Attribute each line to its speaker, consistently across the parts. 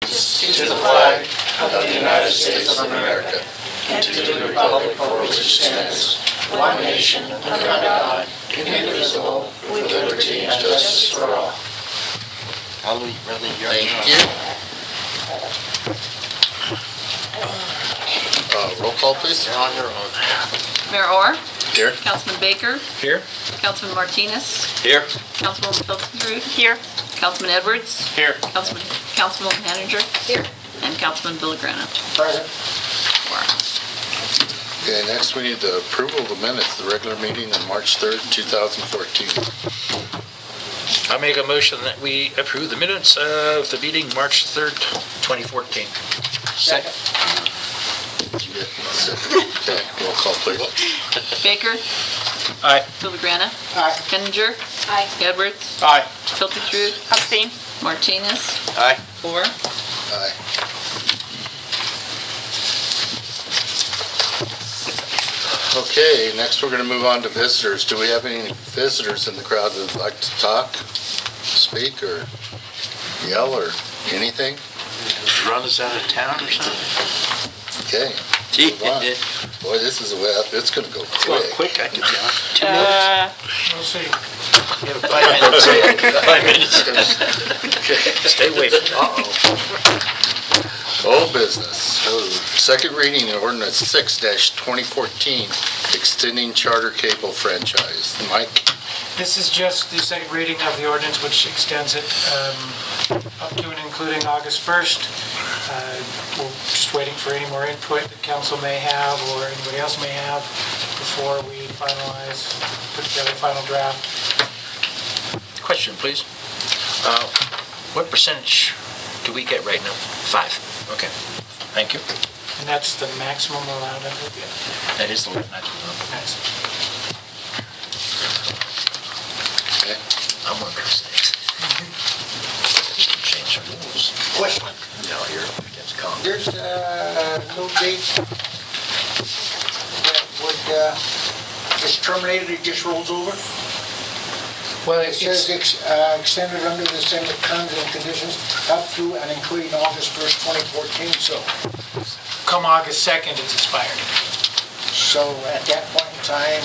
Speaker 1: to the flag of the United States of America, and to the republic for which it stands, one nation, under God, indivisible, with liberty and justice for all.
Speaker 2: Thank you. Roll call, please.
Speaker 3: You're on your own.
Speaker 4: Mayor Orr,
Speaker 2: Here.
Speaker 4: Councilman Baker,
Speaker 3: Here?
Speaker 4: Councilman Martinez,
Speaker 3: Here.
Speaker 4: Councilwoman Hilton here, Councilman Edwards,
Speaker 3: Here.
Speaker 4: Councilwoman Manager, here, and Councilman Villagrana.
Speaker 1: Present.
Speaker 2: Okay, next we need the approval of the minutes, the regular meeting on March 3rd, 2014.
Speaker 3: I make a motion that we approve the minutes of the meeting March 3rd, 2014.
Speaker 1: Second.
Speaker 2: Did you get a second? Okay, roll call, please.
Speaker 4: Baker,
Speaker 3: Aye.
Speaker 4: Villagrana,
Speaker 1: Aye.
Speaker 4: Henninger, Edwards,
Speaker 3: Aye.
Speaker 4: Hilton, abstain, Martinez,
Speaker 3: Aye.
Speaker 4: Orr.
Speaker 2: Aye. Okay, next we're going to move on to visitors. Do we have any visitors in the crowd that would like to talk, speak, or yell, or anything?
Speaker 3: Run us out of town or something?
Speaker 2: Okay, move on. Boy, this is it's going to go
Speaker 3: Well,
Speaker 2: quick.
Speaker 3: quick, I could go. 2 minutes?
Speaker 1: We'll see.
Speaker 3: You have 5 minutes. 5 minutes. Stay away from
Speaker 2: Old business. Second reading of ordinance 6-2014, extending charter cable franchise. Mike?
Speaker 5: This is just the second reading of the ordinance, which extends it up to and including August 1st. We're just waiting for any more input that council may have or anybody else may have before we finalize, put together a final draft.
Speaker 3: Question, please. What percentage do we get right now? 5. Okay. Thank you.
Speaker 5: And that's the maximum allowed, I believe. Yeah.
Speaker 3: That is the limit.
Speaker 5: Maximum.
Speaker 2: Okay.
Speaker 3: I'm one of those things. Change the rules.
Speaker 1: Question.
Speaker 3: No, you're against Congress.
Speaker 1: There's no date that would, is terminated, it just rolls over?
Speaker 5: Well,
Speaker 1: It says extended under the same terms and conditions up to and including August 1st, 2014, so
Speaker 5: come August 2nd, it's expired.
Speaker 1: at that point in time,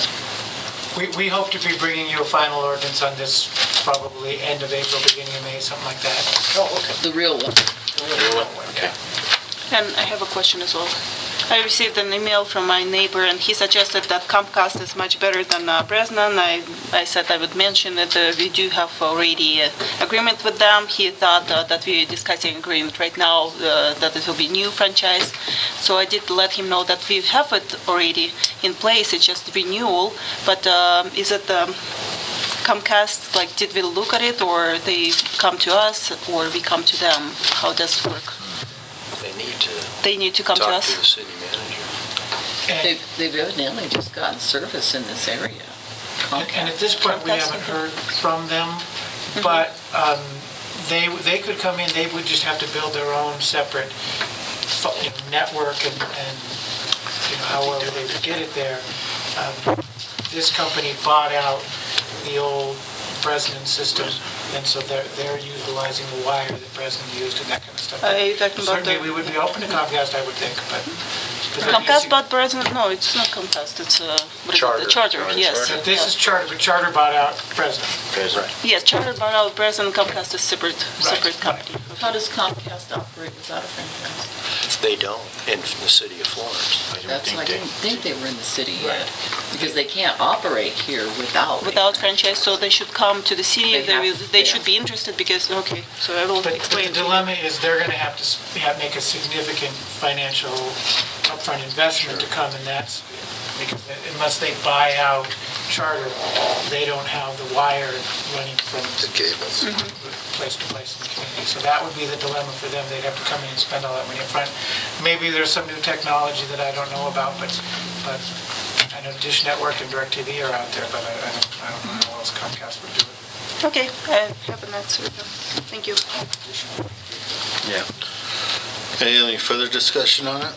Speaker 5: We hope to be bringing you a final ordinance on this probably end of April, beginning of May, something like that.
Speaker 1: oh, okay.
Speaker 4: The real one.
Speaker 3: Okay.
Speaker 6: And I have a question as well. I received an email from my neighbor, and he suggested that Comcast is much better than Bresnan. I said I would mention that we do have already agreement with them. He thought that we are discussing agreement right now, that it will be new franchise. So I did let him know that we have it already in place. It's just renewal. But is it Comcast, like, did we look at it, or they come to us, or we come to them? How does it work? They need to come to us?
Speaker 3: the city manager.
Speaker 5: And
Speaker 4: They've evidently just gotten service in this area.
Speaker 5: And at this point, we haven't heard from them, but they could come in, they would just have to build their own separate network and however they would get it there. This company bought out the old Bresnan system, and so they're utilizing the wire that Bresnan used and that kind of stuff.
Speaker 6: Are you talking about
Speaker 5: Certainly, we would be open to Comcast, I would think, but...
Speaker 6: Comcast bought Bresnan? No, it's not Comcast, it's what is it? The Charter, yes.
Speaker 5: So this is Charter, but Charter bought out Bresnan.
Speaker 6: Yes, Charter bought out Bresnan, Comcast is separate company.
Speaker 4: How does Comcast operate without a franchise?
Speaker 3: They don't, in the city of Florence. I
Speaker 4: Didn't think they were in the city yet, because they can't operate here without.
Speaker 6: Without franchise, so they should come to the city, they should
Speaker 4: yeah.
Speaker 6: be interested, because, okay, so I will
Speaker 5: But
Speaker 6: explain
Speaker 5: the
Speaker 6: to you.
Speaker 5: dilemma is they're going to have to make a significant financial upfront investment to come, and that's because unless they buy out Charter, they don't have the wire running from
Speaker 2: The cables.
Speaker 5: place to place in the community. So that would be the dilemma for them. They'd have to come in and spend all that money up front. Maybe there's some new technology that I don't know about, but I know Dish Network and DirecTV are out there, but I don't know how else Comcast would do it.
Speaker 6: Okay, I have an answer. Thank you.
Speaker 3: Yeah.
Speaker 2: Any further discussion on it?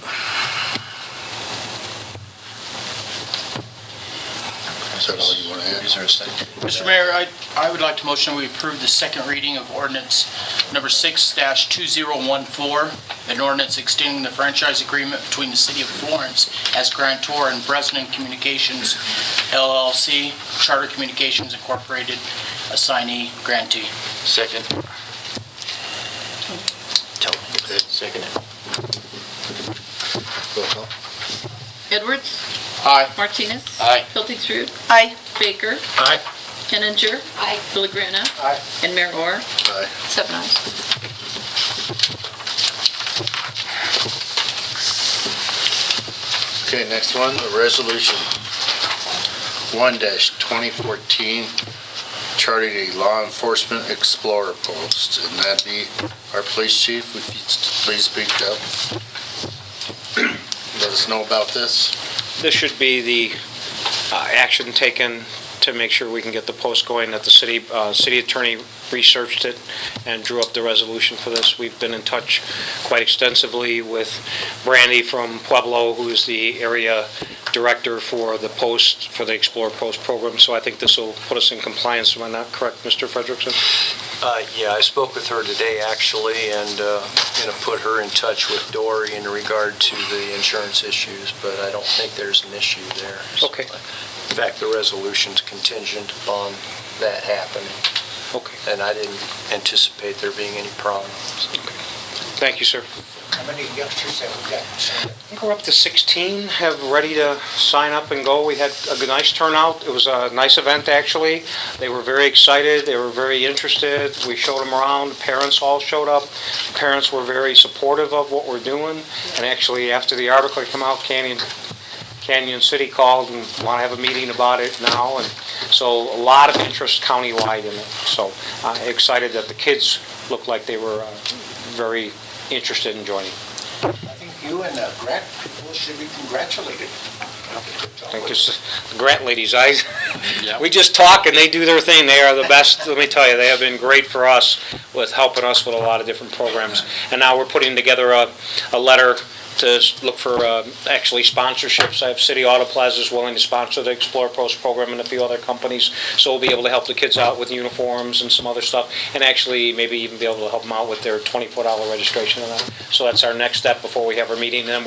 Speaker 2: Is that all you want to add?
Speaker 3: Is there a second?
Speaker 7: Mr. Mayor, I would like to motion we approve the second reading of ordinance number 6-2014, an ordinance extending the franchise agreement between the City of Florence as grantor and Bresnan Communications LLC, Charter Communications Incorporated, assignee grantee.
Speaker 3: Second.
Speaker 2: Okay.
Speaker 3: Second.
Speaker 2: Roll call.
Speaker 4: Edwards,
Speaker 7: Aye.
Speaker 4: Martinez.
Speaker 3: Aye.
Speaker 4: Hiltingsrud,
Speaker 6: Aye.
Speaker 4: Baker,
Speaker 3: Aye.
Speaker 4: Henninger.
Speaker 6: Aye.
Speaker 4: Villagrana.
Speaker 5: Aye.
Speaker 4: And Mayor Orr.
Speaker 2: Aye.
Speaker 4: 7 ayes.
Speaker 2: Okay, next one, a resolution 1-2014, charting a law enforcement explorer post, and that'd be our police chief. Would you please speak up? Let us know about this.
Speaker 8: This should be the action taken to make sure we can get the post going, that the city attorney researched it and drew up the resolution for this. We've been in touch quite extensively with Brandy from Pueblo, who is the area director for the post, for the Explore Post program, so I think this will put us in compliance. Am I not correct, Mr. Frederickson?
Speaker 9: Yeah, I spoke with her today, actually, and going to put her in touch with Dory in regard to the insurance issues, but I don't think there's an issue there.
Speaker 8: Okay.
Speaker 9: In fact, the resolution's contingent upon that happening,
Speaker 8: Okay.
Speaker 9: and I didn't anticipate there being any problems.
Speaker 8: Thank you, sir.
Speaker 5: How many youngsters have we got?
Speaker 8: I think we're up to 16 have ready to sign up and go. We had a nice turnout. It was a nice event, actually. They were very excited. They were very interested. We showed them around. The parents all showed up. Parents were very supportive of what we're doing. And actually, after the article came out, Canyon City called and want to have a meeting about it now. And so a lot of interest countywide in it. So I'm excited that the kids looked like they were very interested in joining.
Speaker 5: I think you and the grant people should be congratulated.
Speaker 8: I think it's the grant ladies. We just talk and they do their thing. They are the best. Let me tell you, they have been great for us with helping us with a lot of different programs. And now we're putting together a letter to look for actually sponsorships. I have City Auto Plazas willing to sponsor the Explore Post program and a few other companies, so we'll be able to help the kids out with uniforms and some other stuff, and actually maybe even be able to help them out with their $24 registration and that. So that's our next step before we have our meeting. And then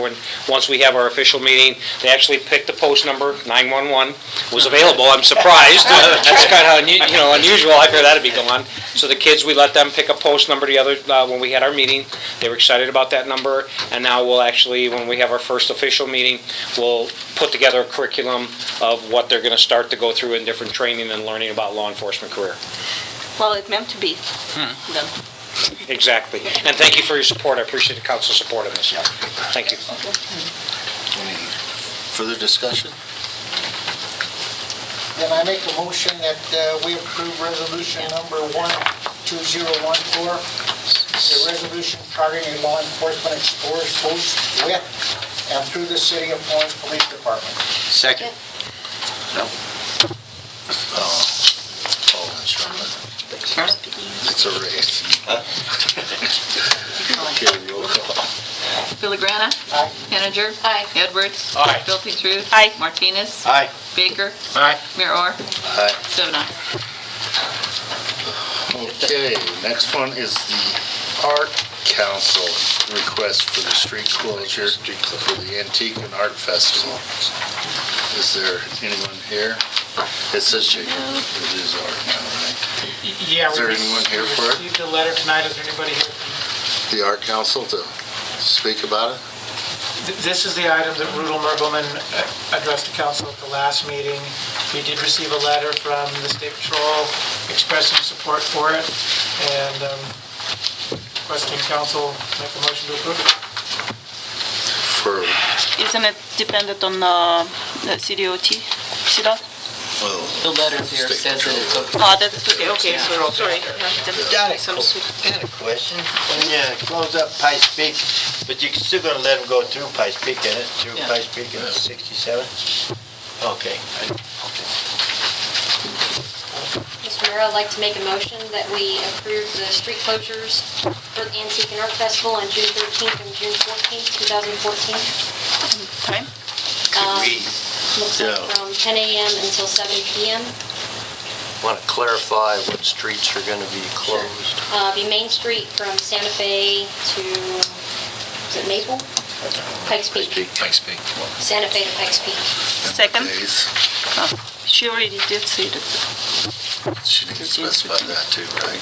Speaker 8: once we have our official meeting, they actually picked the post number. 911 was available. I'm surprised. That's kind of unusual. I figured that'd be going. So the kids, we let them pick a post number together when we had our meeting. They were excited about that number, and now we'll actually, when we have our first official meeting, we'll put together a curriculum of what they're going to start to go through in different training and learning about law enforcement career.
Speaker 6: Well, it meant to be then.
Speaker 8: Exactly. And thank you for your support. I appreciate the council's support on this. Thank you.
Speaker 2: Any further discussion?
Speaker 5: Then I make a motion that we approve resolution number 12014, the resolution charting a law enforcement explorers post with and through the City of Florence Police Department.
Speaker 3: Second.
Speaker 2: Oh, that's right. It's a race. Okay, roll call.
Speaker 4: Villagrana.
Speaker 5: Aye.
Speaker 4: Henninger.
Speaker 6: Aye.
Speaker 4: Edwards.
Speaker 7: Aye.
Speaker 4: Hiltingsrud.
Speaker 6: Aye.
Speaker 4: Martinez.
Speaker 3: Aye.
Speaker 4: Baker.
Speaker 3: Aye.
Speaker 4: Mayor Orr.
Speaker 2: Aye.
Speaker 4: 7 ayes.
Speaker 2: Okay, next one is the Art Council request for the street closure for the Antique and Art Festival. Is there anyone here? It says Jacob. It is art now, right?
Speaker 5: Yeah.
Speaker 2: Is there anyone here for it?
Speaker 5: We received a letter tonight. Is there anybody here?
Speaker 2: The Art Council to speak about it?
Speaker 5: This is the item that Rudel Mergelman addressed to council at the last meeting. We did receive a letter from the State Patrol expressing support for it, and requesting council make a motion to approve it.
Speaker 2: For,
Speaker 6: Isn't it dependent on the CDOT? CDOT?
Speaker 2: well,
Speaker 4: The letter here
Speaker 2: State
Speaker 4: says that it's
Speaker 2: Patrol.
Speaker 4: okay.
Speaker 6: Oh, that's okay,
Speaker 5: Yeah.
Speaker 6: so, sorry.
Speaker 1: Got it. I had a question. When you close up Pikes Peak, but you're still gonna let them go through Pikes Peak, in it? Through
Speaker 4: Yeah.
Speaker 1: Pikes Peak and 67? Okay.
Speaker 10: Mr. Mayor, I'd like to make a motion that we approve the street closures for the Antique and Art Festival on June 13th and June 14th, 2014.
Speaker 6: Okay.
Speaker 9: we
Speaker 10: Looks like
Speaker 2: Yeah.
Speaker 10: from 10 a.m. until 7 p.m.
Speaker 9: want to clarify what streets are going to be closed.
Speaker 10: Be Main Street from Santa Fe to, is it Maple? Pikes Peak.
Speaker 3: Pikes Peak.
Speaker 10: Santa Fe to Pikes Peak.
Speaker 6: Second,
Speaker 2: Days.
Speaker 6: she already did say that.
Speaker 2: She didn't specify that too, right?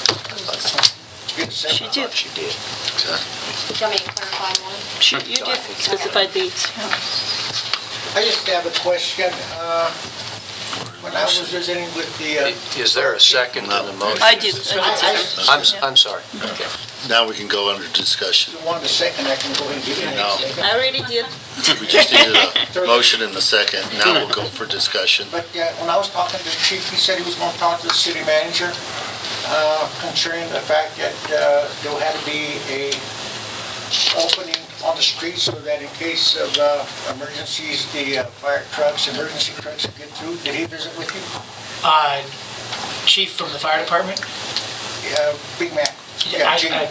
Speaker 6: She did.
Speaker 9: She did.
Speaker 2: Okay.
Speaker 10: Do you want me to clarify more?
Speaker 6: You did specify dates.
Speaker 1: I just have a question. When I was visiting with the...
Speaker 9: Is there a second to the motion?
Speaker 6: I did. I did.
Speaker 9: I'm sorry.
Speaker 2: Now we can go under discussion.
Speaker 1: If you want a second, I can go ahead and give you an
Speaker 2: No.
Speaker 1: second.
Speaker 6: I already did.
Speaker 2: We just needed a motion in a second. Now we'll go for discussion.
Speaker 1: But when I was talking to the chief, he said he was going to talk to the city manager concerning the fact that there will have to be a opening on the street so that in case of emergencies, the fire trucks, emergency trucks can get through. Did he visit with you?
Speaker 5: Chief from the fire department?
Speaker 1: Big man.
Speaker 5: Yeah,
Speaker 1: Jimmy.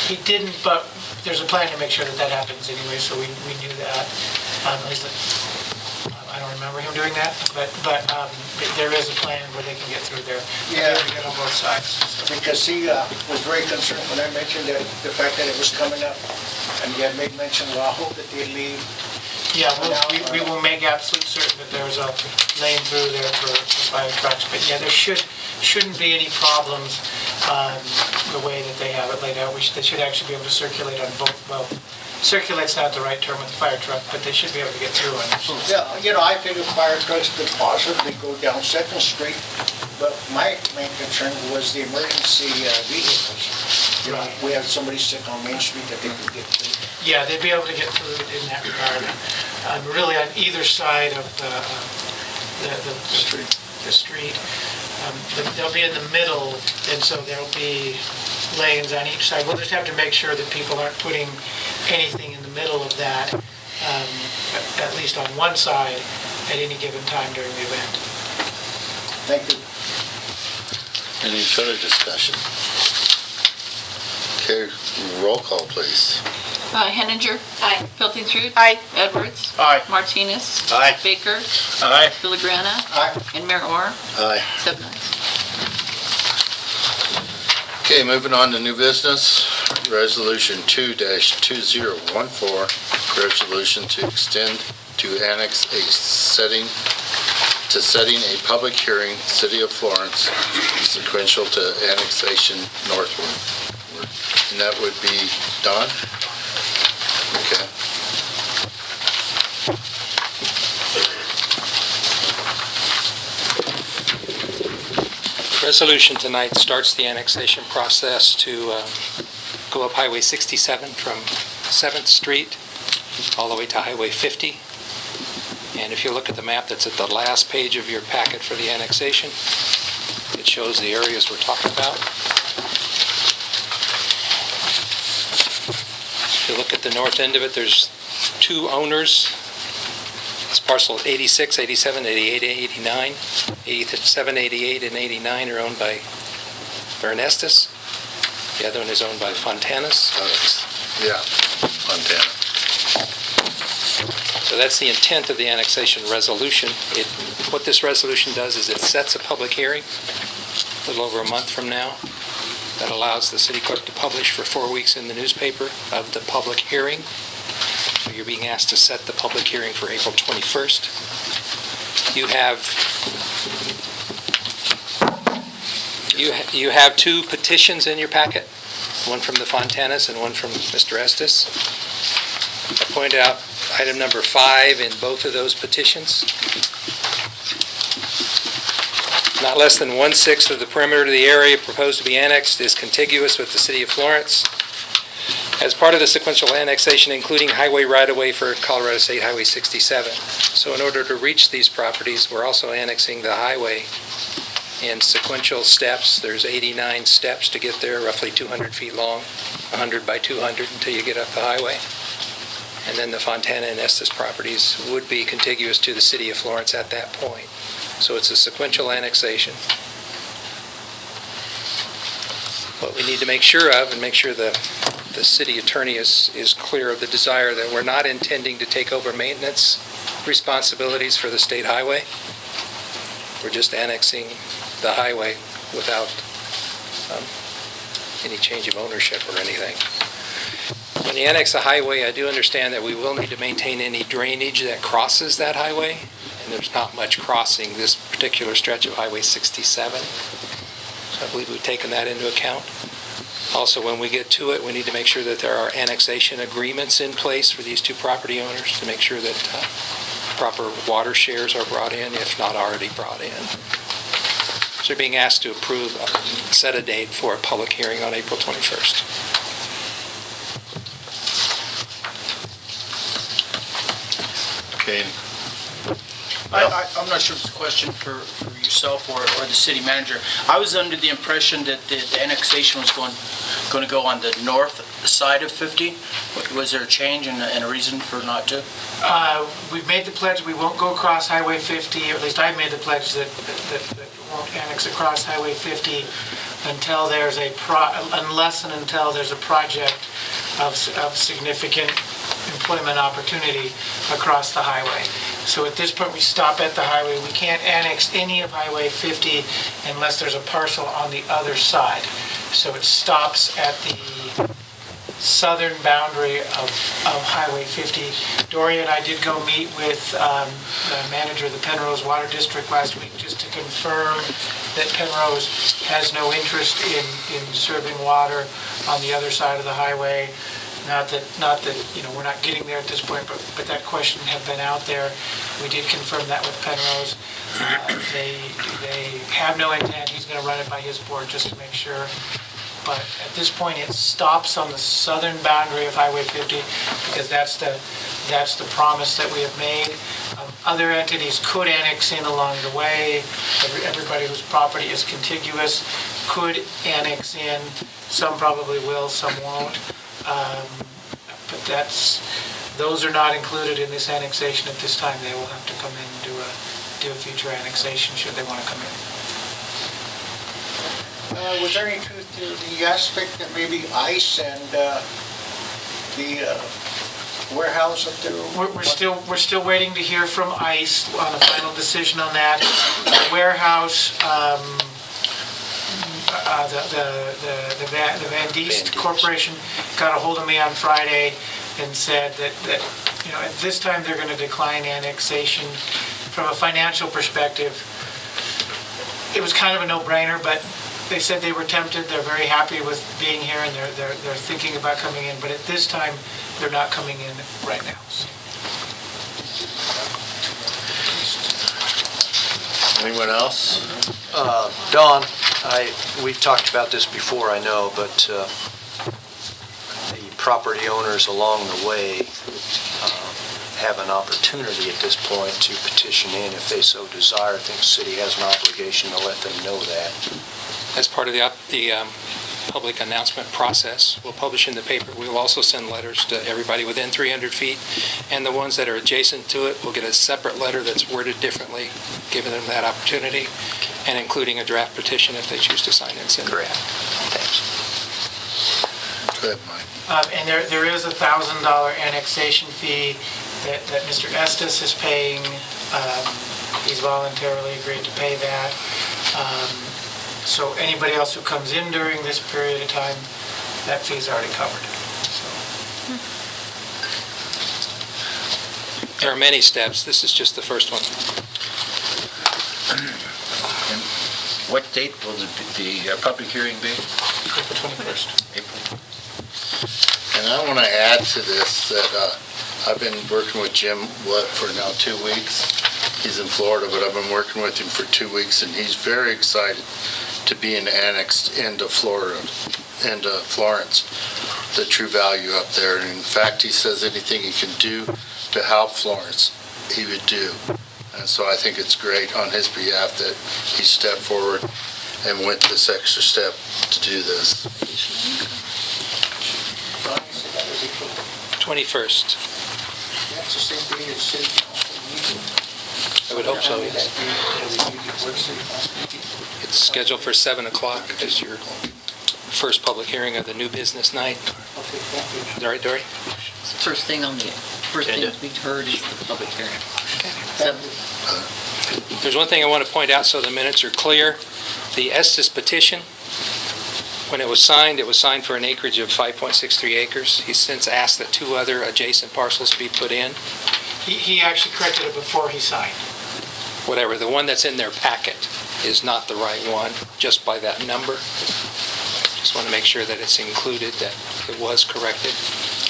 Speaker 5: He didn't, but there's a plan to make sure that that happens anyway, so we knew that. At least, I don't remember him doing that, but there is a plan where they can get through there.
Speaker 1: Yeah.
Speaker 5: They can get on both sides.
Speaker 1: Because he was very concerned when I mentioned that the fact that it was coming up, and he had made mention, well, I hope that they leave.
Speaker 5: Yeah, we will make absolute certain that there's a lane through there for fire trucks, but yeah, there shouldn't be any problems the way that they have it laid out. They should actually be able to circulate on both, well, circulate's not the right term with the fire truck, but they should be able to get through on it.
Speaker 1: Yeah, I figured fire trucks could possibly go down Second Street, but my main concern was the emergency vehicles. You know, if we have somebody sick on Main Street that they could get to.
Speaker 5: Yeah, they'd be able to get through in that regard. Really on either side of the street. They'll be in the middle, and so there'll be lanes on each side. We'll just have to make sure that people aren't putting anything in the middle of that, at least on one side, at any given time during the event.
Speaker 1: Thank you.
Speaker 2: Any further discussion? Okay, roll call, please.
Speaker 4: Henninger.
Speaker 10: Aye.
Speaker 4: Pilkington.
Speaker 6: Aye.
Speaker 4: Edwards.
Speaker 7: Aye.
Speaker 4: Martinez.
Speaker 2: Aye.
Speaker 4: Baker.
Speaker 3: Aye.
Speaker 4: Villagrana.
Speaker 1: Aye.
Speaker 4: And Mayor Orr.
Speaker 2: Aye.
Speaker 4: 7 ayes.
Speaker 2: Okay, moving on to new business. Resolution 2-2014, resolution to extend to annex a setting a public hearing, City of Florence, sequential to annexation northward. And that would be Don? Okay.
Speaker 11: Resolution tonight starts the annexation process to go up Highway 67 from 7th Street all the way to Highway 50. And if you look at the map that's at the last page of your packet for the annexation, it shows the areas we're talking about. If you look at the north end of it, there's two owners. It's parcel 86, 87, 88, 89. 87, 88, and 89 are owned by Vernestis. The other one is owned by Fontanas.
Speaker 2: Yeah, Montana.
Speaker 11: So that's the intent of the annexation resolution. What this resolution does is it sets a public hearing a little over a month from now that allows the city clerk to publish for 4 weeks in the newspaper of the public hearing. So you're being asked to set the public hearing for April 21st. You have two petitions in your packet, one from the Fontanas and one from Mr. Estes. I pointed out item number 5 in both of those petitions. Not less than 1/6 of the perimeter of the area proposed to be annexed is contiguous with the City of Florence. As part of the sequential annexation, including highway right-of-way for Colorado State Highway 67. So in order to reach these properties, we're also annexing the highway in sequential steps. There's 89 steps to get there, roughly 200 feet long, 100 by 200 until you get up the highway. And then the Fontana and Estes properties would be contiguous to the City of Florence at that point. So it's a sequential annexation. What we need to make sure of, and make sure the the city attorney is clear of the desire that we're not intending to take over maintenance responsibilities for the state highway. We're just annexing the highway without any change of ownership or anything. When you annex a highway, I do understand that we will need to maintain any drainage that crosses that highway, and there's not much crossing this particular stretch of Highway 67. So I believe we've taken that into account. Also, when we get to it, we need to make sure that there are annexation agreements in place for these two property owners to make sure that proper water shares are brought in, if not already brought in. So they're being asked to approve, set a date for a public hearing on April 21st.
Speaker 2: Okay.
Speaker 7: I'm not sure if it's a question for yourself or the city manager. I was under the impression that the annexation was going to go on the north side of 50. Was there a change and a reason for not to?
Speaker 5: We've made the pledge we won't go across Highway 50, or at least I've made the pledge that won't annex across Highway 50 until there's unless and until there's a project of significant employment opportunity across the highway. So at this point, we stop at the highway. We can't annex any of Highway 50 unless there's a parcel on the other side. So it stops at the southern boundary of Highway 50. Dory and I did go meet with the manager of the Penrose Water District last week just to confirm that Penrose has no interest in serving water on the other side of the highway. Not that we're not getting there at this point, but that question had been out there. We did confirm that with Penrose. They have no intent. He's going to run it by his board just to make sure. But at this point, it stops on the southern boundary of Highway 50 because that's the promise that we have made. Other entities could annex in along the way. Everybody whose property is contiguous could annex in. Some probably will, some won't. But those are not included in this annexation at this time. They will have to come in and do a future annexation should they want to come in.
Speaker 1: Was there any truth to the aspect that maybe ICE and the warehouse up there?
Speaker 5: We're still waiting to hear from ICE on a final decision on that. The warehouse, the Van Diest Corporation got a hold of me on Friday and said that at this time they're going to decline annexation. From a financial perspective, it was kind of a no-brainer, but they said they were tempted. They're very happy with being here, and they're thinking about coming in. But at this time, they're not coming in right now. So.
Speaker 2: Anyone else?
Speaker 9: Don, we've talked about this before, I know, but the property owners along the way have an opportunity at this point to petition in if they so desire. I think the city has an obligation to let them know that.
Speaker 11: As part of the public announcement process, we'll publish in the paper. We will also send letters to everybody within 300 feet, and the ones that are adjacent to it will get a separate letter that's worded differently, giving them that opportunity, and including a draft petition if they choose to sign and send it.
Speaker 9: Correct. Thanks.
Speaker 2: Go ahead, Mike.
Speaker 5: And there is a $1,000 annexation fee that Mr. Estes is paying. He's voluntarily agreed to pay that. So anybody else who comes in during this period of time, that fee's already covered. So.
Speaker 11: There are many steps. This is just the first one.
Speaker 3: What date will the public hearing be?
Speaker 5: April 21st.
Speaker 3: April.
Speaker 2: And I want to add to this that I've been working with Jim, for now 2 weeks. He's in Florida, but I've been working with him for 2 weeks, and he's very excited to be annexed into Florence, the True Value up there. And in fact, he says anything he can do to help Florence, he would do. And so I think it's great on his behalf that he stepped forward and went this extra step to do this.
Speaker 11: 21st.
Speaker 1: That's the same day as city council meeting.
Speaker 11: I would hope so, yes. It's scheduled for 7 o'clock as your first public hearing of the new business night.
Speaker 1: Okay.
Speaker 11: Is that right, Dory?
Speaker 4: First thing to be heard is the public hearing. So,
Speaker 11: There's one thing I want to point out so the minutes are clear. The Estes petition, when it was signed for an acreage of 5.63 acres. He's since asked that 2 other adjacent parcels be put in.
Speaker 5: He actually corrected it before he signed.
Speaker 11: Whatever, the one that's in their packet is not the right one, just by that number. Just want to make sure that it's included, that it was corrected.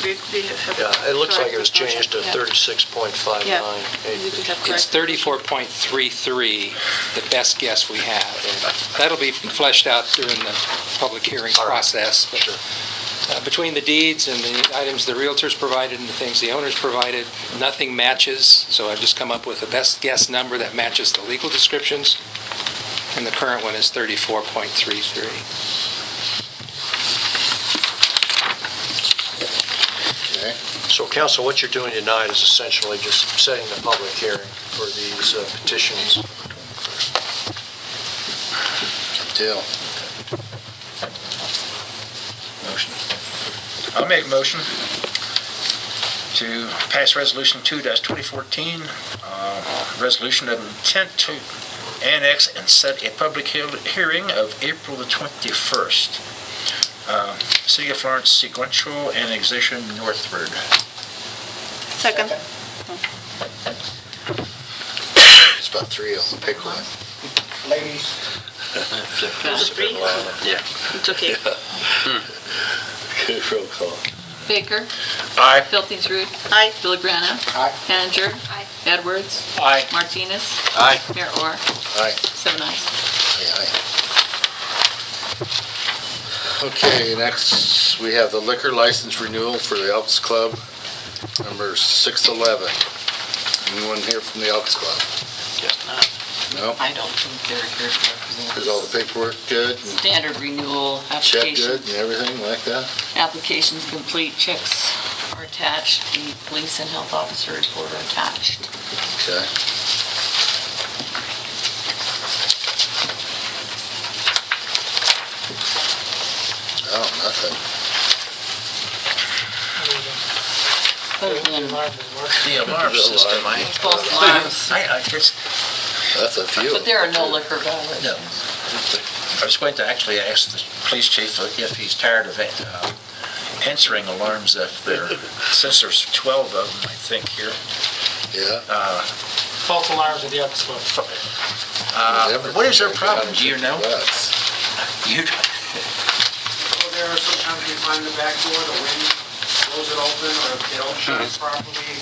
Speaker 9: Yeah, it looks like it was changed to 36.59
Speaker 6: Yeah.
Speaker 9: acres.
Speaker 11: It's 34.33, the best guess we have. That'll be fleshed out during the public hearing process. But between the deeds and the items the realtors provided and the things the owners provided, nothing matches. So I've just come up with the best guess number that matches the legal descriptions. And the current one is 34.33.
Speaker 2: Okay.
Speaker 9: So council, what you're doing tonight is essentially just setting the public hearing for these petitions.
Speaker 2: Dale.
Speaker 3: Motion. I'll make a motion to pass Resolution 2-2014, resolution of intent to annex and set a public hearing of April the 21st. City of Florence sequential annexation northward.
Speaker 6: Second.
Speaker 2: It's about 3 of them. Pick one.
Speaker 5: Ladies.
Speaker 6: Three?
Speaker 9: Yeah.
Speaker 6: It's okay.
Speaker 2: Good roll call.
Speaker 4: Baker,
Speaker 3: Aye.
Speaker 4: Filthingsrud,
Speaker 6: Aye.
Speaker 4: Villagrana,
Speaker 5: Aye.
Speaker 4: Hanninger,
Speaker 10: Aye.
Speaker 4: Edwards,
Speaker 3: Aye.
Speaker 4: Martinez,
Speaker 9: Aye.
Speaker 4: Mayor Orr,
Speaker 2: Aye.
Speaker 4: 7 ayes.
Speaker 2: Aye, aye. Okay, next we have the liquor license renewal for the Elks Club, number 611. Anyone here from the Elks Club?
Speaker 9: Guess not.
Speaker 2: No?
Speaker 4: I don't think they're here to represent.
Speaker 2: Is all the paperwork good? and
Speaker 4: Standard renewal
Speaker 2: Check good
Speaker 4: applications.
Speaker 2: and everything like that?
Speaker 4: Applications complete, checks are attached, the police and health officer report are attached.
Speaker 2: Okay. Oh, nothing.
Speaker 4: Other than
Speaker 3: The alarm system,
Speaker 4: false alarms,
Speaker 2: That's a few.
Speaker 4: but there are no liquor violations.
Speaker 3: No. I was going to actually ask the police chief if he's tired of answering alarms since there's 12 of them, I think, here.
Speaker 2: Yeah.
Speaker 5: False alarms at the Elks Club.
Speaker 3: What is their problem? Do you know?
Speaker 2: Bucks.
Speaker 3: You,
Speaker 12: Well, there are sometimes you find the back door, the wind blows it open, or if they don't shut it properly, the wind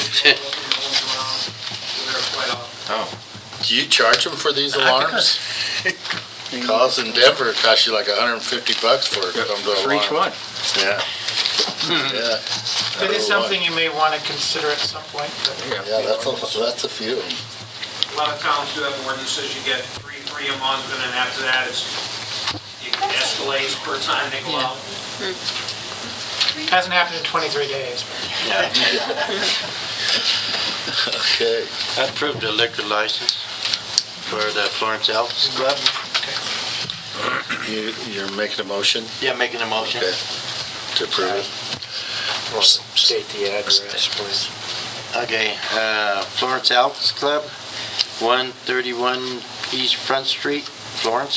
Speaker 12: blows it open, rolls around, so they're quite often.
Speaker 2: Do you charge them for these alarms? Calls in Denver, it costs you like $150 for it to come to
Speaker 3: for each one.
Speaker 2: Yeah. Yeah.
Speaker 5: It is something you may want to consider at some point, but
Speaker 2: Yeah, that's a few.
Speaker 12: A lot of towns do have ordinances, you get three a month, and then after that, it escalates per time they go
Speaker 4: Yeah.
Speaker 12: out.
Speaker 5: hasn't happened in 23 days.
Speaker 2: Okay.
Speaker 13: I approved the liquor license for the Florence Elks Club.
Speaker 2: You're making a motion?
Speaker 13: Yeah, making a motion.
Speaker 2: Okay. To approve it?
Speaker 9: State the address, please.
Speaker 13: Okay, Florence Elks Club, 131 East Front Street, Florence.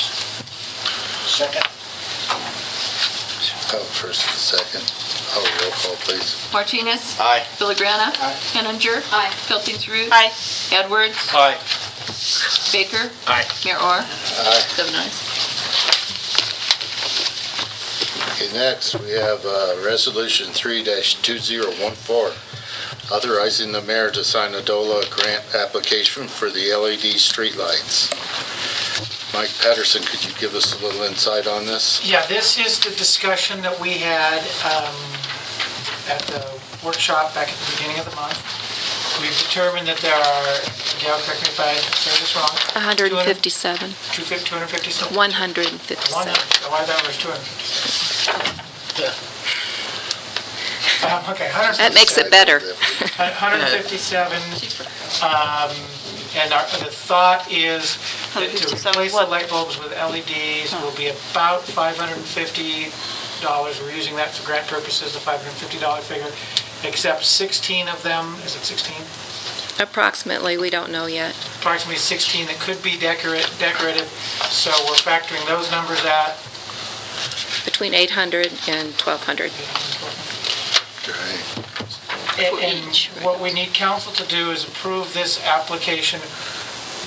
Speaker 12: Second.
Speaker 2: Oh, first and second. Oh, roll call, please.
Speaker 4: Martinez,
Speaker 13: Aye.
Speaker 4: Villagrana, Henninger,
Speaker 10: Aye.
Speaker 4: Filthingsrud,
Speaker 6: Aye.
Speaker 4: Edwards,
Speaker 3: Aye.
Speaker 4: Baker,
Speaker 3: Aye.
Speaker 4: Mayor Orr,
Speaker 2: Aye.
Speaker 4: 7 ayes.
Speaker 2: Okay, next, we have Resolution 3-2014, authorizing the mayor to sign a DOLA grant application for the LED streetlights. Mike Patterson, could you give us a little insight on this?
Speaker 5: Yeah, this is the discussion that we had at the workshop back at the beginning of the month. We've determined that there are, Gail, correct me if I say this wrong.
Speaker 14: 157.
Speaker 5: 257?
Speaker 14: 157.
Speaker 5: Oh, I thought it was 257. Okay, 157.
Speaker 14: That makes it better.
Speaker 5: 157. And the thought is that to
Speaker 6: 157
Speaker 5: replace the
Speaker 6: what?
Speaker 5: light bulbs with LEDs will be about $550 We're using that for grant purposes, the $550 figure, except 16 of them, is it 16?
Speaker 14: Approximately, we don't know yet.
Speaker 5: Approximately 16 that could be decorative, so we're factoring those numbers out.
Speaker 14: Between 800 and 1,200.
Speaker 5: And what we need council to do is approve this application.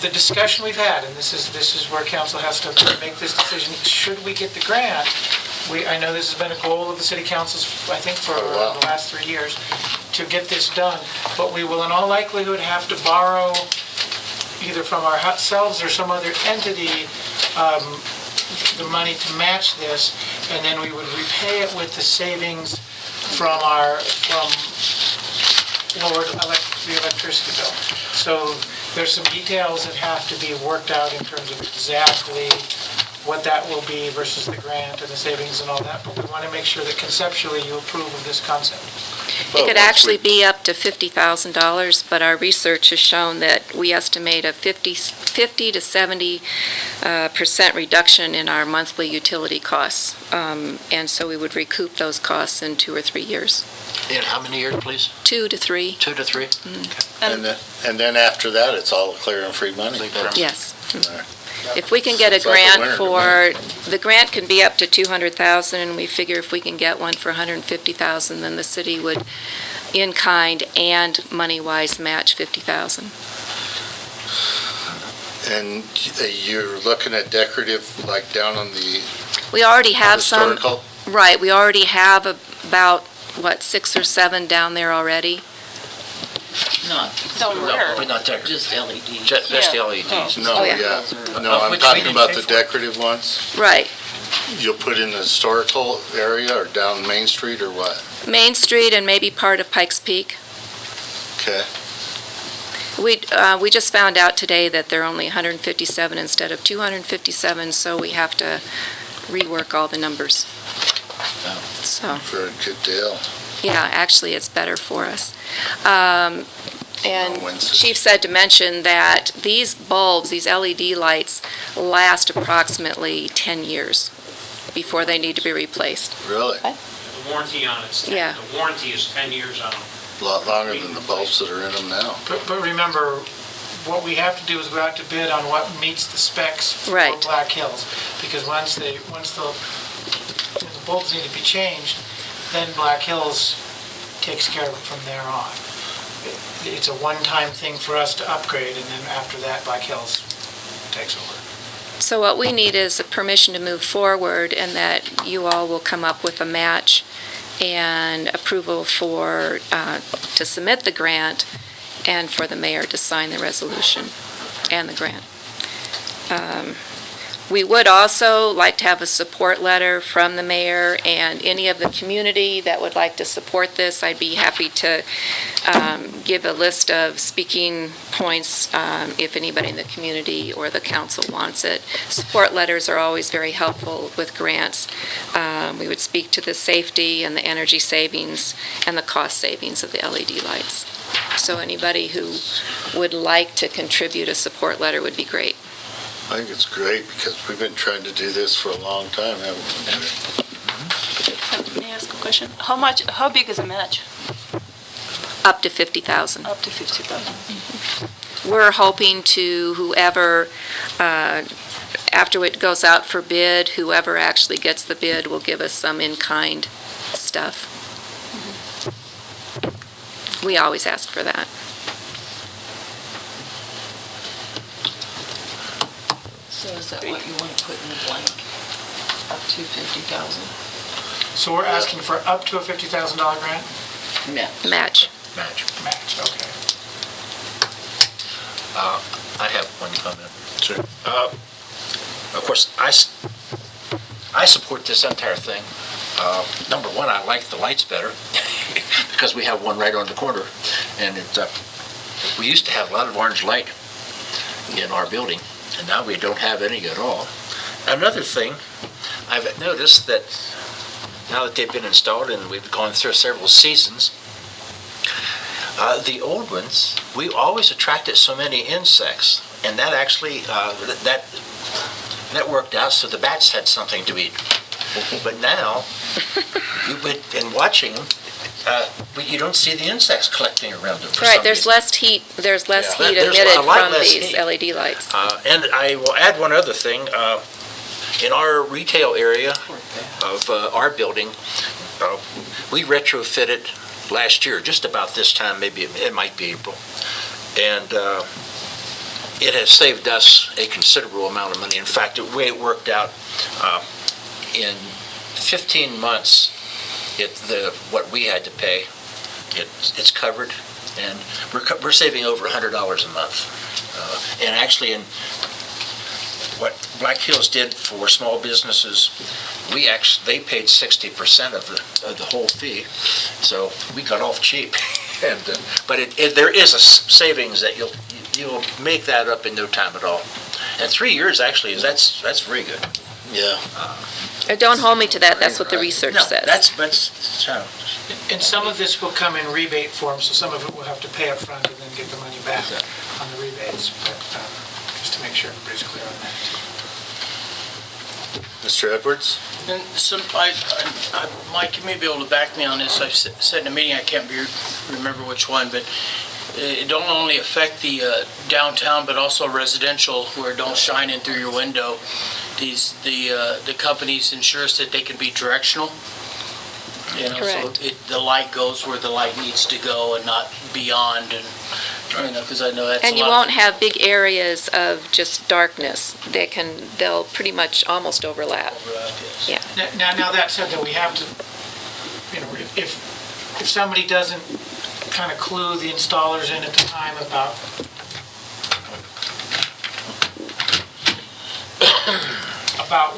Speaker 5: The discussion we've had, and this is where council has to make this decision, should we get the grant? I know this has been a goal of the city councils, I think, for the last 3 years, to get this done, but we will in all likelihood have to borrow either from ourselves or some other entity the money to match this, and then we would repay it with the savings from lowered the electricity bill. So there's some details that have to be worked out in terms of exactly what that will be versus the grant and the savings and all that, but we want to make sure that conceptually you approve of this concept.
Speaker 14: It could actually be up to $50,000, but our research has shown that we estimate a 50 to 70% reduction in our monthly utility costs. And so we would recoup those costs in 2 or 3 years.
Speaker 1: In how many years, please?
Speaker 14: 2 to 3.
Speaker 1: 2 to 3?
Speaker 14: Mm.
Speaker 2: And then after that, it's all clear and free money.
Speaker 14: Yes. If we can get a grant the grant can be up to $200,000, and we figure if we can get one for $150,000, then the city would, in kind and money-wise, match $50,000.
Speaker 2: And you're looking at decorative, like down on the
Speaker 14: We already have some.
Speaker 2: historical?
Speaker 14: Right, we already have about, 6 or 7 down there already.
Speaker 4: Not,
Speaker 1: But not decorative.
Speaker 4: just LEDs.
Speaker 1: Just the LEDs.
Speaker 2: No,
Speaker 14: Oh, yeah.
Speaker 2: No, I'm
Speaker 1: Which we
Speaker 2: talking
Speaker 1: didn't
Speaker 2: about
Speaker 1: pay
Speaker 2: the
Speaker 1: for.
Speaker 2: decorative ones.
Speaker 14: Right.
Speaker 2: You'll put in the historical area or down Main Street or what?
Speaker 14: Main Street and maybe part of Pikes Peak.
Speaker 2: Okay.
Speaker 14: We just found out today that there are only 157 instead of 257, so we have to rework all the numbers. So,
Speaker 2: For a good deal.
Speaker 14: yeah, actually, it's better for us. And
Speaker 2: Wednesday.
Speaker 14: Chief said to mention that these bulbs, these LED lights, last approximately 10 years before they need to be replaced.
Speaker 2: Really?
Speaker 12: The warranty on it,
Speaker 14: Yeah.
Speaker 12: the warranty is 10 years on them.
Speaker 2: A lot longer than the bulbs that are in them now.
Speaker 5: But remember, what we have to do is go out to bid on what meets the specs for
Speaker 14: Right.
Speaker 5: Black Hills. Because once the bulbs need to be changed, then Black Hills takes care of it from there on. It's a one-time thing for us to upgrade, and then after that, Black Hills takes over.
Speaker 14: So what we need is a permission to move forward, and that you all will come up with a match and approval to submit the grant, and for the mayor to sign the resolution and the grant. We would also like to have a support letter from the mayor and any of the community that would like to support this. I'd be happy to give a list of speaking points if anybody in the community or the council wants it. Support letters are always very helpful with grants. We would speak to the safety and the energy savings and the cost savings of the LED lights. So anybody who would like to contribute a support letter would be great.
Speaker 2: I think it's great because we've been trying to do this for a long time, haven't we?
Speaker 6: May I ask a question? How big is the match?
Speaker 14: Up to $50,000.
Speaker 6: Up to 50,000.
Speaker 14: We're hoping to whoever, after it goes out for bid, whoever actually gets the bid will give us some in-kind stuff. We always ask for that.
Speaker 4: So is that what you want to put in the blank? Up to 50,000?
Speaker 5: So we're asking for up to a $50,000 grant?
Speaker 4: Yeah.
Speaker 14: Match.
Speaker 1: Match.
Speaker 5: Match, okay.
Speaker 1: I have one comment.
Speaker 2: Sure.
Speaker 1: Of course, I support this entire thing. Number one, I like the lights better because we have one right on the corner, and we used to have a lot of orange light in our building, and now we don't have any at all. Another thing, I've noticed that now that they've been installed and we've gone through several seasons, the old ones, we always attracted so many insects, and that actually, that worked out, so the bats had something to eat.
Speaker 3: But now, you've been watching them, but you don't see the insects collecting around them for
Speaker 14: Right,
Speaker 3: some
Speaker 14: there's
Speaker 3: reason.
Speaker 14: less heat, there's less
Speaker 3: Yeah,
Speaker 14: heat
Speaker 3: there's a
Speaker 14: emitted
Speaker 3: lot
Speaker 14: from
Speaker 3: less
Speaker 14: these
Speaker 3: heat.
Speaker 14: LED lights.
Speaker 3: And I will add one other thing. In our retail area of our building, we retrofitted last year, just about this time, maybe it might be April. And it has saved us a considerable amount of money. In fact, the way it worked out, in 15 months, what we had to pay, it's covered, and we're saving over $100 a month. And actually, in what Black Hills did for small businesses, they paid 60% of the whole fee, so we got off cheap. But there is a savings that you'll make that up in no time at all. And 3 years actually that's very good.
Speaker 2: Yeah.
Speaker 14: Don't hold me to that, that's what the research says.
Speaker 5: And some of this will come in rebate form, so some of it we'll have to pay up front and then get the money back on the rebates, but just to make sure everybody's clear on that.
Speaker 2: Mr. Edwards?
Speaker 7: And Mike, you may be able to back me on this. I've said in a meeting, I can't remember which one, but it don't only affect the downtown, but also residential, where it don't shine in through your window. The companies ensures that they can be directional. You know,
Speaker 14: Correct.
Speaker 7: so the light goes where the light needs to go and not beyond, and because I know that's
Speaker 14: And
Speaker 7: a
Speaker 14: you
Speaker 7: lot
Speaker 14: won't have big areas of just darkness. They'll pretty much almost overlap. Yeah.
Speaker 5: Now that said, that we have to, if somebody doesn't kind of clue the installers in at the time about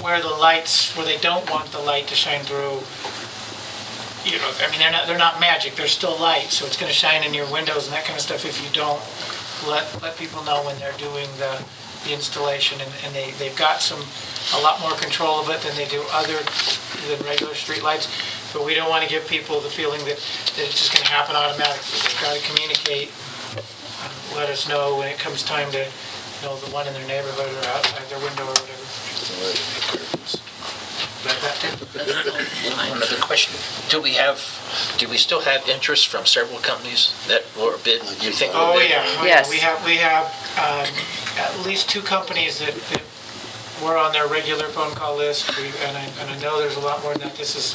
Speaker 5: where they don't want the light to shine through, they're not magic, they're still light, so it's going to shine in your windows and that kind of stuff if you don't let people know when they're doing the installation, and they've got a lot more control of it than they do than regular street lights. But we don't want to give people the feeling that it's just going to happen automatically. They've got to communicate, let us know when it comes time to, the one in their neighborhood or outside their window or whatever.
Speaker 3: Another question. Do we still have interest from several companies that were bid? Do you think?
Speaker 5: Oh, yeah.
Speaker 14: Yes.
Speaker 5: We have at least 2 companies that were on their regular phone call list, and I know there's a lot more than that. This is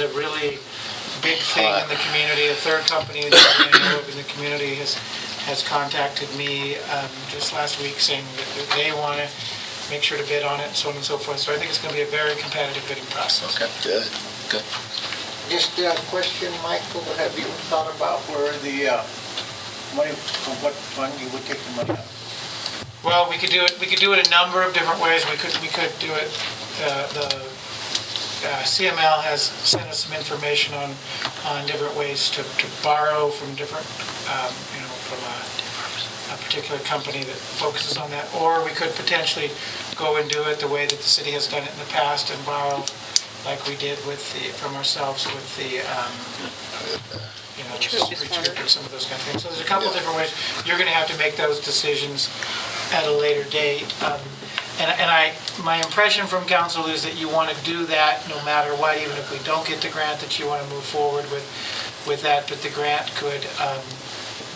Speaker 5: a really big thing in the community. A third company that I know of in the community has contacted me just last week saying that they want to make sure to bid on it, and so on and so forth. So I think it's going to be a very competitive bidding process.
Speaker 3: Okay. Good.
Speaker 1: Just a question, Michael, have you thought about where the money, from what fund you would take the money out?
Speaker 5: Well, we could do it a number of different ways. We could do it, the CML has sent us some information on different ways to borrow from different, from a particular company that focuses on that. Or we could potentially go and do it the way that the city has done it in the past and borrow like we did from ourselves with the, some of those kind of things. So there's a couple of different ways. You're going to have to make those decisions at a later date. My impression from council is that you want to do that no matter what, even if we don't get the grant, that you want to move forward with that, but the grant could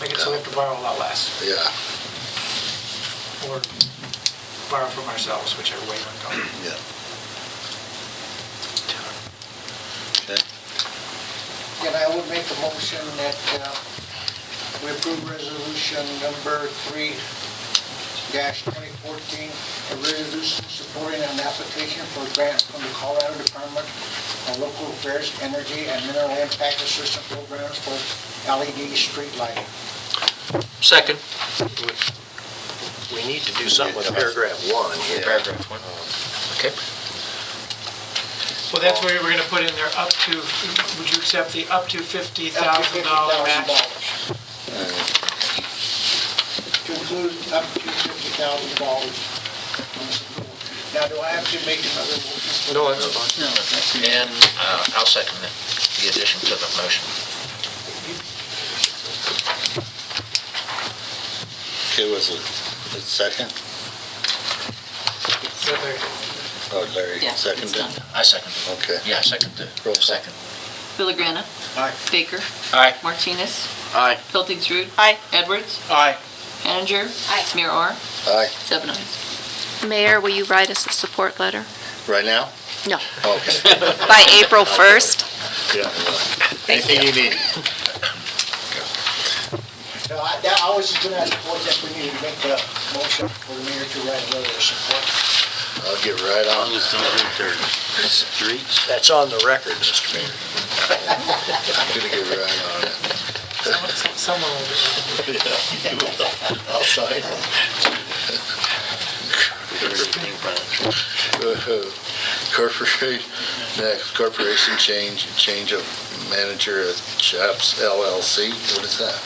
Speaker 5: make it so we have to borrow a lot less.
Speaker 2: Yeah.
Speaker 5: Or borrow from ourselves, whichever way you want to go.
Speaker 2: Yeah. Okay.
Speaker 1: And I would make a motion that we approve resolution number 3-2014, a resolution supporting an application for a grant from the Colorado Department of Local Affairs, Energy, and Mineral Impact Assistance Programs for LED street lighting.
Speaker 3: Second.
Speaker 9: We need to do something with paragraph 1 here.
Speaker 3: Paragraph 1. Okay.
Speaker 5: Well, that's where we're going to put in there up to, would you accept the up to $50,000 match?
Speaker 1: To include up to $50,000. Now, do I have to make another motion?
Speaker 9: No, that's fine.
Speaker 3: No. And I'll second the addition to the motion.
Speaker 2: Okay, was it second? Oh, Larry,
Speaker 4: Yeah, it's
Speaker 2: seconded?
Speaker 4: done.
Speaker 3: I second.
Speaker 2: Okay.
Speaker 3: Yeah, I second the
Speaker 2: Roll call.
Speaker 3: second.
Speaker 4: Villagrana.
Speaker 12: Aye.
Speaker 4: Baker.
Speaker 3: Aye.
Speaker 4: Martinez.
Speaker 13: Aye.
Speaker 4: Hildingsrud.
Speaker 6: Aye.
Speaker 4: Edwards.
Speaker 7: Aye.
Speaker 4: Anninger.
Speaker 10: Aye.
Speaker 4: Mayor Orr.
Speaker 2: Aye.
Speaker 4: 7 ayes.
Speaker 14: Mayor, will you write us a support letter?
Speaker 2: Right now?
Speaker 14: No.
Speaker 2: Okay.
Speaker 14: By April 1st?
Speaker 2: Yeah. Anything you need.
Speaker 1: No, I was just gonna ask the board that we needed to make a motion for the mayor to write a letter of support.
Speaker 2: I'll get right on
Speaker 13: Long as don't hurt their streets.
Speaker 1: That's on the record, Mr. Mayor.
Speaker 2: I'm gonna get right on it.
Speaker 5: Someone will do it.
Speaker 2: I'll sign. Corporation change of manager at Chaps LLC. What is that?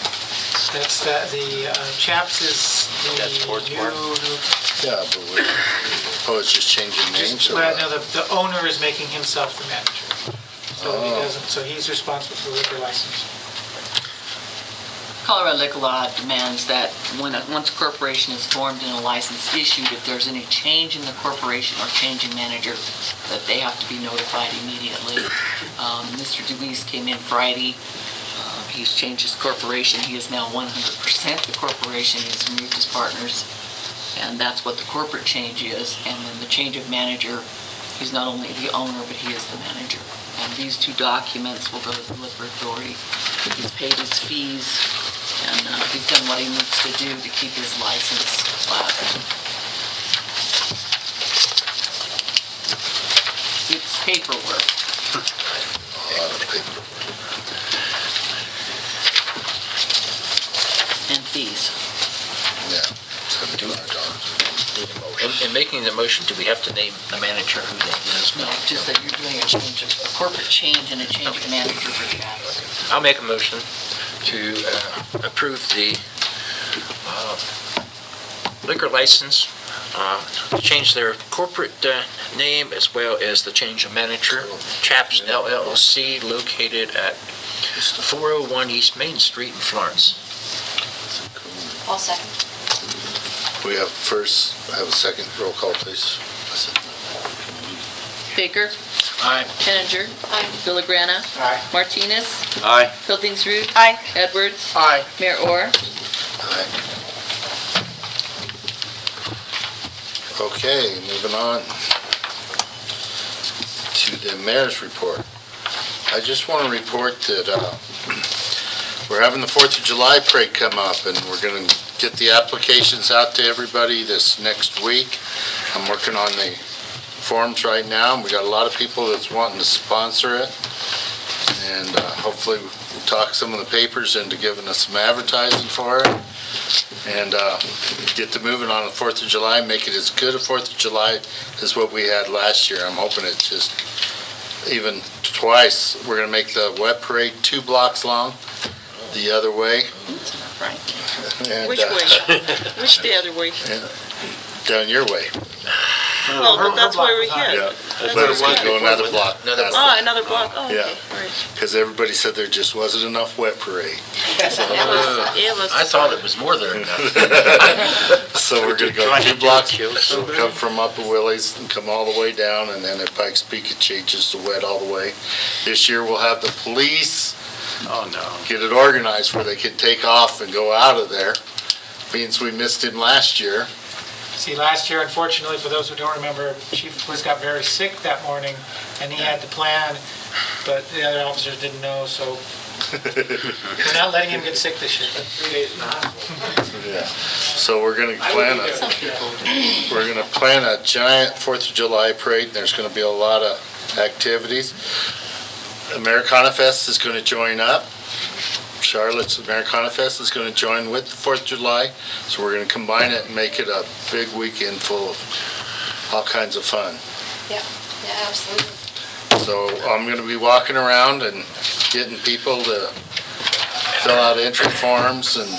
Speaker 5: That's the Chaps is
Speaker 13: That's
Speaker 5: the
Speaker 13: Portsmouth?
Speaker 5: new,
Speaker 2: Yeah, but it's just changing names or
Speaker 5: well,
Speaker 2: what?
Speaker 5: no, the owner is making himself the manager. So he
Speaker 2: Oh.
Speaker 5: doesn't, so he's responsible for liquor license.
Speaker 4: Colorado Liquor Law demands that once a corporation is formed and a license issued, if there's any change in the corporation or change in manager, that they have to be notified immediately. Mr. DeWeese came in Friday. He's changed his corporation. He is now 100% the corporation. He's removed his partners. And that's what the corporate change is. And then the change of manager, he's not only the owner, but he is the manager. And these two documents will go to the liquor authority. He's paid his fees, and he's done what he needs to do to keep his license flat. It's paperwork.
Speaker 2: A lot of paper.
Speaker 4: And fees.
Speaker 2: Yeah. $7,200.
Speaker 3: In making the motion, do we have to name the manager who that is?
Speaker 4: No, just that you're doing a change, a corporate change and a change of manager for Chaps.
Speaker 3: I'll make a motion to approve the liquor license, change their corporate name as well as the change of manager. Chaps LLC located at 401 East Main Street in Florence.
Speaker 10: I'll second.
Speaker 2: We have first, have a second, roll call, please.
Speaker 4: Baker.
Speaker 3: Aye.
Speaker 4: Henninger.
Speaker 10: Aye.
Speaker 4: Villagrana.
Speaker 12: Aye.
Speaker 4: Martinez.
Speaker 13: Aye.
Speaker 4: Hildingsrud.
Speaker 6: Aye.
Speaker 4: Edwards.
Speaker 7: Aye.
Speaker 4: Mayor Orr.
Speaker 2: Aye. Okay, moving on to the mayor's report. I just want to report that we're having the 4th of July parade come up, and we're going to get the applications out to everybody this next week. I'm working on the forms right now, and we got a lot of people that's wanting to sponsor it. And hopefully we'll talk some of the papers into giving us some advertising for it. And get to moving on the 4th of July, make it as good a 4th of July as what we had last year. I'm hoping it's just even twice. We're going to make the wet parade 2 blocks long the other way. And,
Speaker 6: Which way? Which the other way?
Speaker 2: down your way.
Speaker 6: Oh, but that's why we're here.
Speaker 2: Yeah, but it's going to go another block.
Speaker 6: Oh, another block, oh,
Speaker 2: Yeah.
Speaker 6: okay, all right.
Speaker 2: Because everybody said there just wasn't enough wet parade.
Speaker 6: It was.
Speaker 3: I thought it was more than enough.
Speaker 2: So we're going to go 2 blocks. So we'll come from Upper Willie's and come all the way down, and then at Pikes Peak it changes to wet all the way. This year we'll have the police get it organized where they can take off and go out of there. Means we missed him last year.
Speaker 5: See, last year, unfortunately, for those who don't remember, Chief of Police got very sick that morning, and he had the plan, but the other officers didn't know, so we're not letting him get sick this year.
Speaker 12: 3 days in the hospital.
Speaker 2: Yeah. So we're going to plan
Speaker 4: Some people.
Speaker 2: we're going to plan a giant 4th of July parade, and there's going to be a lot of activities. Americana Fest is going to join up. Charlotte's Americana Fest is going to join with the 4th of July, so we're going to combine it and make it a big weekend full of all kinds of fun.
Speaker 10: Yeah, absolutely.
Speaker 2: So I'm going to be walking around and getting people to fill out entry forms and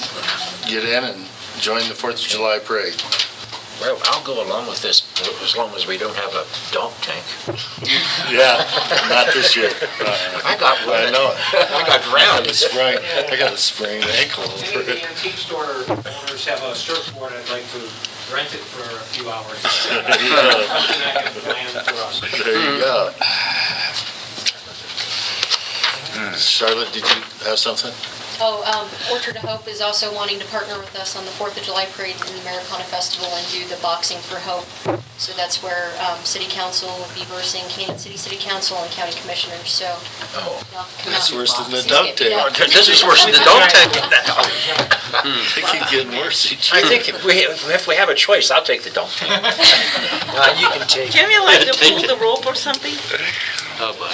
Speaker 2: get in and join the 4th of July parade.
Speaker 3: Well, I'll go along with this as long as we don't have a dog tank.
Speaker 2: Yeah, not this year.
Speaker 3: I got
Speaker 2: I know it.
Speaker 3: I got drowned.
Speaker 2: I got a sprained ankle over
Speaker 12: Maybe
Speaker 2: it.
Speaker 12: the antique store owners have a surfboard, I'd like to rent it for a few hours.
Speaker 2: There you go.
Speaker 12: Something I can plan for us.
Speaker 2: There you go. Charlotte, did you have something?
Speaker 10: Oh, Orchard of Hope is also wanting to partner with us on the 4th of July parade and the Americana Festival and do the Boxing for Hope. So that's where City Council will be versing Canyon City Council and County Commissioners, so.
Speaker 3: Oh.
Speaker 10: y'all come
Speaker 2: That's
Speaker 10: out.
Speaker 2: worse than the
Speaker 10: Just
Speaker 2: dog
Speaker 10: get
Speaker 2: tank.
Speaker 10: beat up.
Speaker 3: This is worse than the dog tank now.
Speaker 2: They keep getting worse each
Speaker 3: I
Speaker 2: year.
Speaker 3: think if we have a choice, I'll take the dog tank.
Speaker 9: You can take
Speaker 6: Can we like pull the rope or something?
Speaker 9: Oh, boy.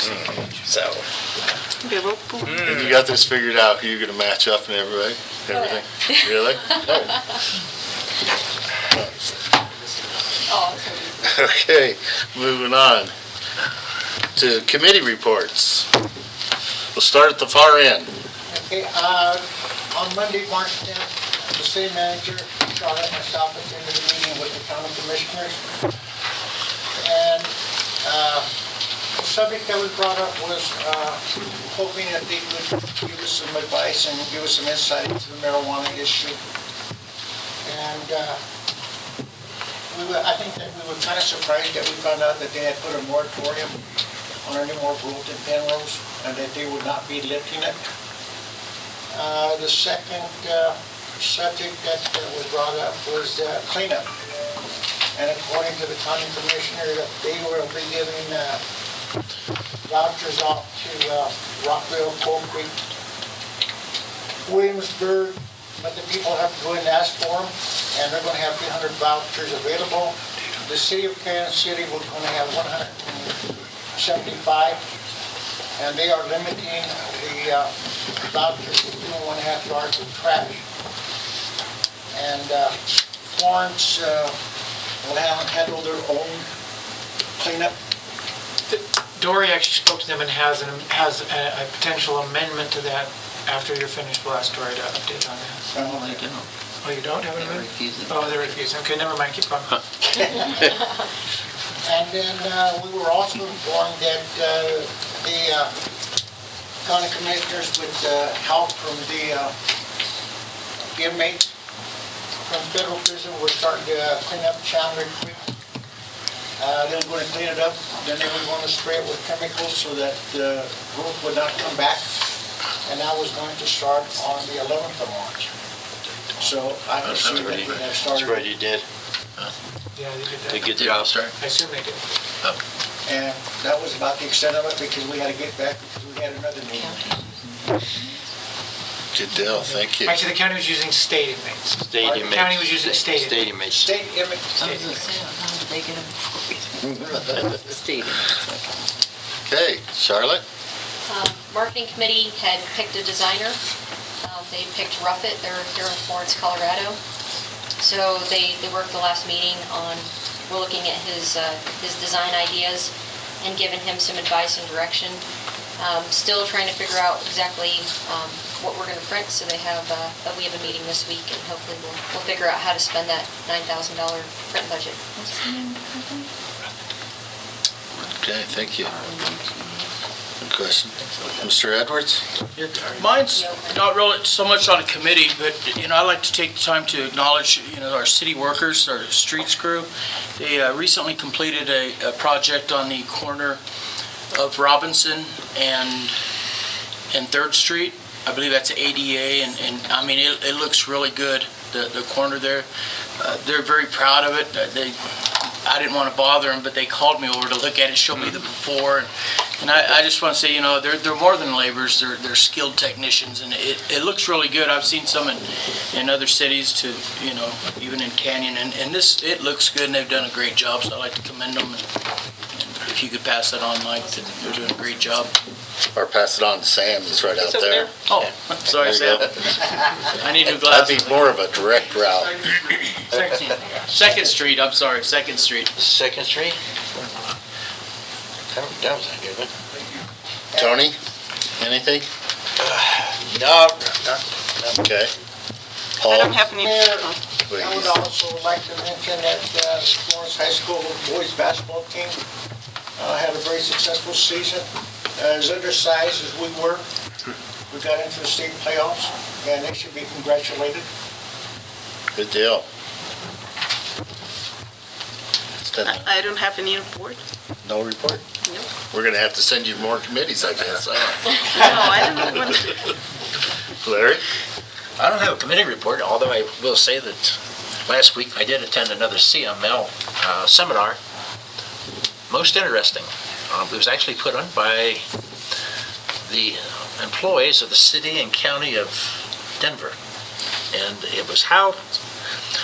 Speaker 3: So,
Speaker 6: The rope pull?
Speaker 2: And you got this figured out, who you're gonna match up and everything? Really?
Speaker 10: Oh, so
Speaker 2: Okay, moving on to committee reports. We'll start at the far end.
Speaker 1: Okay, on Monday, March 10th, the city manager, Charlotte, and myself attended a meeting with the county commissioners. And the subject that was brought up was hoping that they would give us some advice and give us some insight into the marijuana issue. And I think that we were kind of surprised that we found out that they had put a moratorium on any more Brulton pen rolls and that they would not be lifting it. The second subject that was brought up was cleanup. And according to the county commissioner, that they will be giving vouchers off to Rockville, Coal Creek, Williamsburg, but the people have to go in and ask for them, and they're going to have 300 vouchers available. The city of Kansas City was going to have 175, and they are limiting the vouchers to 2.5 yards of trash. And Florence will handle their own cleanup.
Speaker 5: Dory actually spoke to them and has a potential amendment to that. After you're finished, we'll ask Dory to update on that.
Speaker 4: No, they don't.
Speaker 5: Oh, you don't have an
Speaker 4: They're
Speaker 5: amendment?
Speaker 4: refusing.
Speaker 5: Oh, they're refusing. Okay, never mind, keep going.
Speaker 1: And then we were also informed that the county commissioners, with help from the inmates from federal prison, were starting to clean up Chandler Creek. They were going to clean it up, then they were going to spray it with chemicals so that the growth would not come back. And that was going to start on the 11th of March. So I assume that they have started.
Speaker 13: That's right, you did.
Speaker 5: Yeah, they did that.
Speaker 13: They good job.
Speaker 5: I assume they did.
Speaker 1: And that was about the extent of it, because we had to get back because we had another meeting.
Speaker 2: Good deal, thank you.
Speaker 5: Actually, the county was using state inmates.
Speaker 13: State
Speaker 5: The county was using state
Speaker 13: State
Speaker 5: inmates.
Speaker 13: inmates.
Speaker 1: State inmates.
Speaker 4: I was gonna say, how did they get them before we? Stadium.
Speaker 2: Okay, Charlotte?
Speaker 10: Marketing committee had picked a designer. They picked Ruffit, they're here in Florence, Colorado. So they worked the last meeting on, we're looking at his design ideas and giving him some advice and direction. Still trying to figure out exactly what we're going to print, so we have a meeting this week, and hopefully we'll figure out how to spend that $9,000 print budget.
Speaker 4: What's the name of the company?
Speaker 2: Okay, thank you. Good question. Mr. Edwards?
Speaker 7: Mine's not really so much on a committee, but, I like to take the time to acknowledge, our city workers, our streets crew. They recently completed a project on the corner of Robinson and 3rd Street. I believe that's ADA, and I mean, it looks really good, the corner there. They're very proud of it. I didn't want to bother them, but they called me over to look at it, show me the before, and I just want to say, they're more than laborers, they're skilled technicians, and it looks really good. I've seen some in other cities too, even in Canyon, and this, it looks good, and they've done a great job, so I'd like to commend them, and if you could pass that on, Mike, that they're doing a great job.
Speaker 2: Or pass it on to Sam, that's right out there.
Speaker 7: Oh, sorry,
Speaker 2: There you
Speaker 7: Sam. I need new glasses.
Speaker 2: That'd be more of a direct route.
Speaker 7: 2nd Street, I'm sorry, 2nd Street.
Speaker 13: 2nd Street? That was a good one.
Speaker 2: Tony, anything?
Speaker 13: No,
Speaker 2: Okay.
Speaker 6: I
Speaker 2: Paul?
Speaker 6: don't have any.
Speaker 1: Mayor,
Speaker 2: please.
Speaker 1: I would also like to mention that Florence High School boys basketball team had a very successful season. As undersized as we were, we got into the state playoffs, and they should be congratulated.
Speaker 2: Good deal.
Speaker 6: I don't have any report.
Speaker 2: No report?
Speaker 6: No.
Speaker 2: We're gonna have to send you more committees, I guess.
Speaker 6: No, I don't know when.
Speaker 2: Larry?
Speaker 3: I don't have a committee report, although I will say that last week I did attend another CML seminar. Most interesting. It was actually put on by the employees of the city and county of Denver. And it was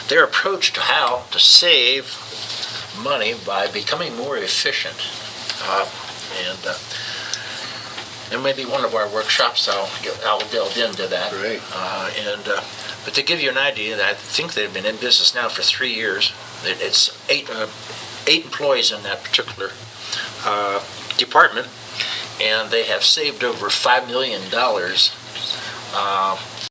Speaker 3: their approach to how to save money by becoming more efficient. And maybe one of our workshops, I'll delve into that.
Speaker 2: Great.
Speaker 3: But to give you an idea, I think they've been in business now for 3 years. It's eight employees in that particular department, and they have saved over $5 million